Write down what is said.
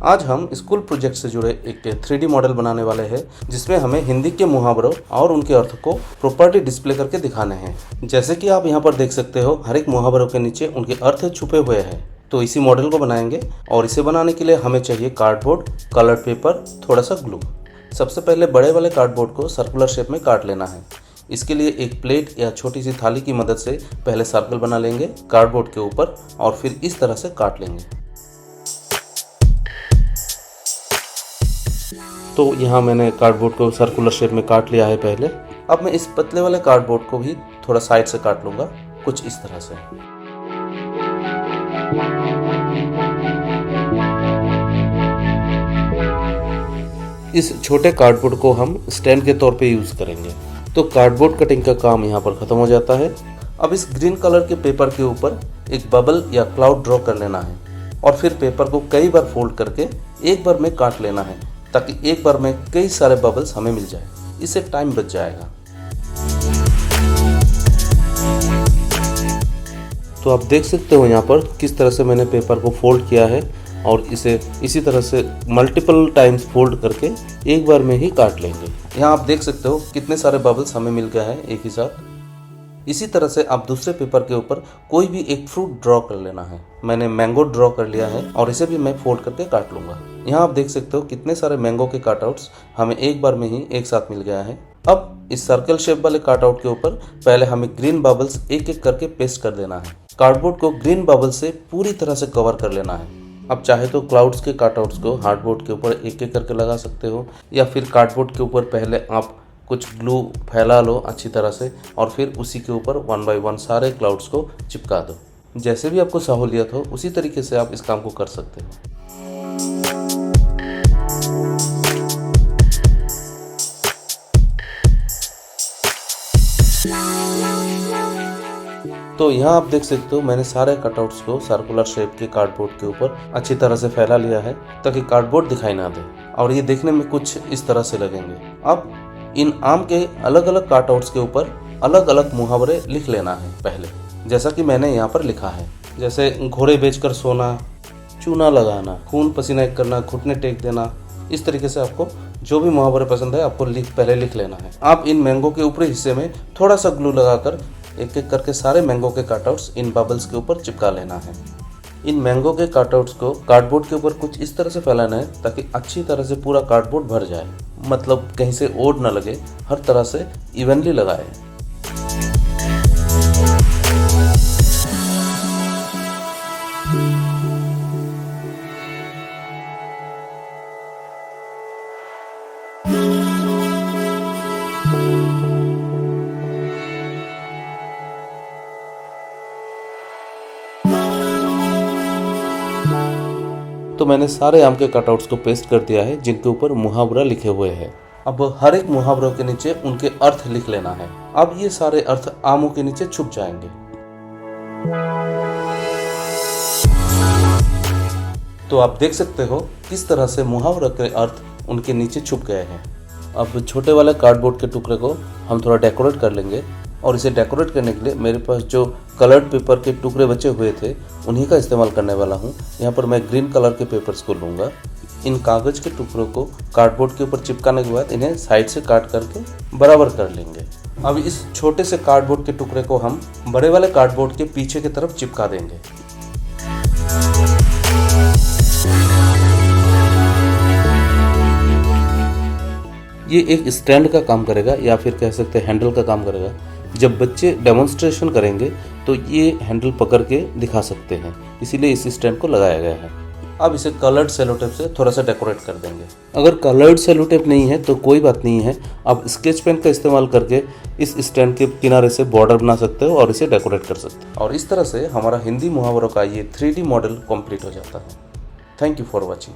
आज हम school project से जुड़े एक 3D मॉडल बनाने वाले हैं जिसमें हमें हिंदी के मुहावरों और उनके अर्थ को प्रॉपर्ली डिस्प्ले करके दिखाने हैं। जैसे कि आप यहाँ पर देख सकते हो, हर एक मुहावरों के नीचे उनके अर्थ छुपे हुए हैं। तो इसी मॉडल को बनाएंगे और इसे बनाने के लिए हमें चाहिए कार्डबोर्ड, कलर पेपर, थोड़ा सा ग्लू। सबसे पहले बड़े वाले कार्डबोर्ड को सर्कुलर शेप में काट लेना है। इसके लिए एक प्लेट या छोटी सी थाली की मदद से पहले सर्कल बना लेंगे कार्डबोर्ड के ऊपर और फिर इस तरह से काट लेंगे। तो यहाँ मैंने कार्डबोर्ड को सर्कुलर शेप में काट लिया है पहले। अब मैं इस पतले वाले कार्डबोर्ड को भी थोड़ा साइड से काट लूँगा, कुछ इस तरह से। इस छोटे कार्डबोर्ड को हम स्टैंड के तौर पे यूज़ करेंगे। तो कार्डबोर्ड कटिंग का काम यहाँ पर ख़त्म हो जाता है। अब इस ग्रीन कलर के पेपर के ऊपर एक बबल या क्लाउड ड्रॉ कर लेना है और फिर पेपर को कई बार फोल्ड करके एक बार में काट लेना है ताकि एक बार में कई सारे बबल्स हमें मिल जाए। इससे टाइम बच जाएगा। तो आप देख सकते हो यहाँ पर किस तरह से मैंने पेपर को फोल्ड किया है और इसे इसी तरह से मल्टीपल टाइम्स फोल्ड करके एक बार में ही काट लेंगे। यहाँ आप देख सकते हो कितने सारे बबल्स हमें मिल गया है एक ही साथ। इसी तरह से आप दूसरे पेपर के ऊपर कोई भी एक फ्रूट ड्रॉ कर लेना है। मैंने मैंगो ड्रॉ कर लिया है और इसे भी मैं फोल्ड करके काट लूँगा। यहाँ आप देख सकते हो कितने सारे मैंगो के कटआउट्स हमें एक बार में ही एक साथ मिल गया है। अब इस सर्कल शेप वाले कटआउट के ऊपर पहले हमें ग्रीन बबल्स एक एक करके पेस्ट कर देना है। कार्डबोर्ड को ग्रीन बबल से पूरी तरह से कवर कर लेना है। अब चाहे तो क्लाउड्स के कटआउट्स को हार्डबोर्ड के ऊपर एक एक करके लगा सकते हो या फिर कार्डबोर्ड के ऊपर पहले आप कुछ ग्लू फैला लो अच्छी तरह से और फिर उसी के ऊपर 1 बाय 1 सारे क्लाउड्स को चिपका दो। जैसे भी आपको सहूलियत हो उसी तरीके से आप इस काम को कर सकते हो। तो यहाँ आप देख सकते हो मैंने सारे कटआउट्स को सर्कुलर शेप के कार्डबोर्ड के ऊपर अच्छी तरह से फैला लिया है ताकि कार्डबोर्ड दिखाई ना दे और ये देखने में कुछ इस तरह से लगेंगे। अब इन आम के अलग अलग कटआउट्स के ऊपर अलग अलग मुहावरे लिख लेना है पहले, जैसा कि मैंने यहाँ पर लिखा है। जैसे घोड़े बेचकर सोना, चूना लगाना, खून पसीना एक करना, घुटने टेक देना। इस तरीके से आपको जो भी मुहावरे पसंद है आपको पहले लिख लेना है। आप इन मैंगो के ऊपरी हिस्से में थोड़ा सा ग्लू लगाकर एक एक करके सारे मैंगो के कटआउट्स इन बबल्स के ऊपर चिपका लेना है। इन मैंगो के कटआउट्स को कार्डबोर्ड के ऊपर कुछ इस तरह से फैलाना है ताकि अच्छी तरह से पूरा कार्डबोर्ड भर जाए, मतलब कहीं से ओड ना लगे, हर तरह से इवनली लगाए। तो मैंने सारे आम के कटआउट्स को पेस्ट कर दिया है जिनके ऊपर मुहावरा लिखे हुए हैं। अब हर एक मुहावरों के नीचे उनके अर्थ लिख लेना है। अब ये सारे अर्थ आमों के नीचे छुप जाएंगे। तो आप देख सकते हो किस तरह से मुहावरों के अर्थ उनके नीचे छुप गए हैं। अब छोटे वाले कार्डबोर्ड के टुकड़े को हम थोड़ा डेकोरेट कर लेंगे और इसे डेकोरेट करने के लिए मेरे पास जो कलर्ड पेपर के टुकड़े बचे हुए थे उन्हीं का इस्तेमाल करने वाला हूँ। यहाँ पर मैं ग्रीन कलर के पेपर्स को लूँगा। इन कागज़ के टुकड़ों को कार्डबोर्ड के ऊपर चिपकाने के बाद इन्हें साइड से काट करके बराबर कर लेंगे। अब इस छोटे से कार्डबोर्ड के टुकड़े को हम बड़े वाले कार्डबोर्ड के पीछे की तरफ चिपका देंगे। ये एक स्टैंड का काम करेगा या फिर कह सकते हैं हैंडल का काम करेगा। जब बच्चे डेमोन्स्ट्रेशन करेंगे तो ये हैंडल पकड़ के दिखा सकते हैं, इसीलिए इस स्टैंड को लगाया गया है। अब इसे कलर्ड सेलो टेप से थोड़ा सा डेकोरेट कर देंगे। अगर कलर्ड सेलो टेप नहीं है तो कोई बात नहीं है, आप स्केच पेन का इस्तेमाल करके इस स्टैंड के किनारे से बॉर्डर बना सकते हो और इसे डेकोरेट कर सकते हो। और इस तरह से हमारा हिंदी मुहावरों का ये 3D मॉडल कंप्लीट हो जाता है। Thank you for watching.